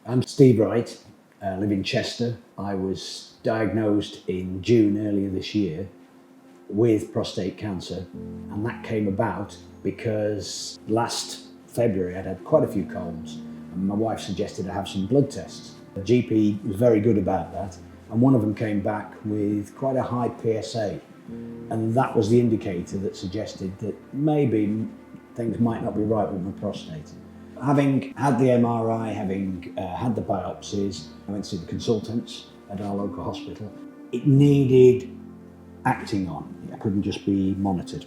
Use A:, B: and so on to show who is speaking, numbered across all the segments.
A: I'm Steve Wright, live in Chester. I was diagnosed in June earlier this year with prostate cancer, and that came about because last February I'd had quite a few colds and my wife suggested I have some blood tests. The GP was very good about that, and one of them came back with quite a high PSA, and that was the indicator that suggested that maybe things might not be right with my prostate. Having had the MRI, having had the biopsies, I went to see the consultants at our local hospital. It needed acting on. It couldn't just be monitored.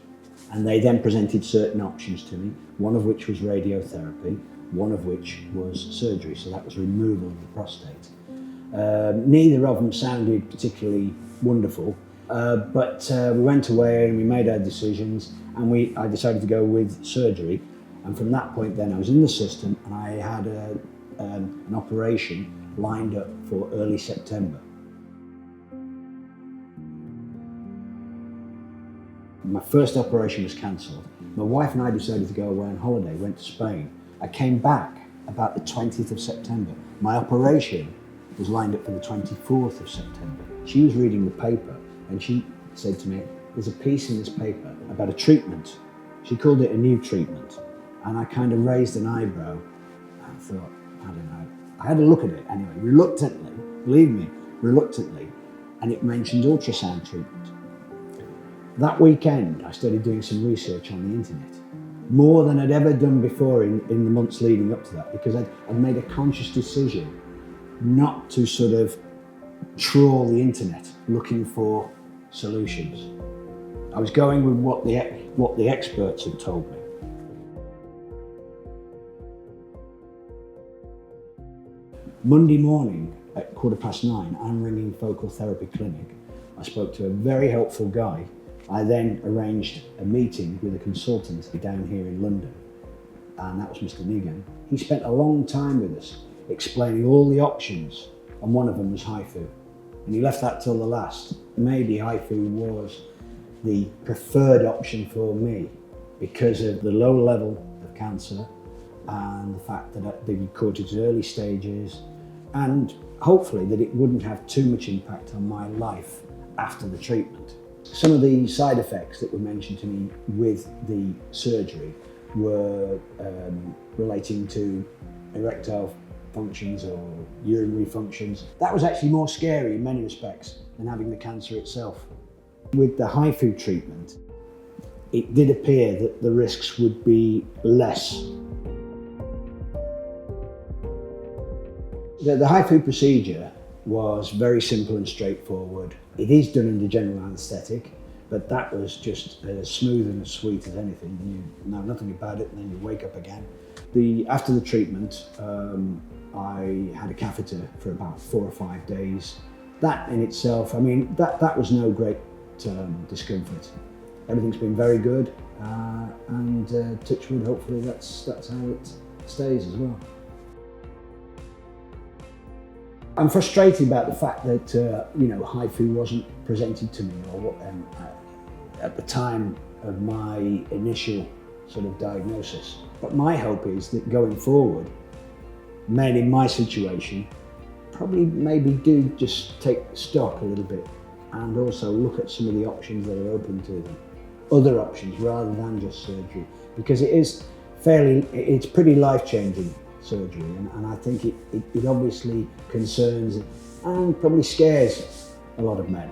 A: And they then presented certain options to me, one of which was radiotherapy, one of which was surgery, so that was removal of the prostate. Neither of them sounded particularly wonderful, but we went away and we made our decisions, and I decided to go with surgery. And from that point then I was in the system, and I had an operation lined up for early September. My first operation was cancelled. My wife and I decided to go away on holiday, went to Spain. I came back about the 20th of September. My operation was lined up for the 24th of September. She was reading the paper and she said to me, "There's a piece in this paper about a treatment." She called it a new treatment. And I kind of raised an eyebrow and thought, I don't know. I had a look at it anyway, reluctantly, believe me, reluctantly, and it mentioned ultrasound treatment. That weekend, I started doing some research on the internet, more than I'd ever done before in the months leading up to that, because I'd made a conscious decision not to sort of trawl the internet looking for solutions. I was going with what the experts had told me. Monday morning at 9:15, I'm ringing Focal Therapy Clinic. I spoke to a very helpful guy. I then arranged a meeting with a consultant down here in London, and that was Mr. Nigam. He spent a long time with us, explaining all the options, and one of them was HIFU. And he left that till the last. Maybe HIFU was the preferred option for me because of the low level of cancer and the fact that they caught it at early stages, and hopefully that it wouldn't have too much impact on my life after the treatment. Some of the side effects that were mentioned to me with the surgery were relating to erectile functions or urinary functions. That was actually more scary in many respects than having the cancer itself. With the HIFU treatment, it did appear that the risks would be less. The HIFU procedure was very simple and straightforward. It is done under general anaesthetic, but that was just as smooth and as sweet as anything. You know nothing about it and then you wake up again. After the treatment, I had a catheter for about 4 or 5 days. That in itself, I mean, that was no great discomfort. Everything's been very good, and touch wood, hopefully that's how it stays as well. I'm frustrated about the fact that HIFU wasn't presented to me at the time of my initial sort of diagnosis. But my hope is that going forward, men in my situation probably maybe do just take stock a little bit and also look at some of the options that are open to them, other options rather than just surgery, because it's pretty life-changing surgery, and I think it obviously concerns and probably scares a lot of men.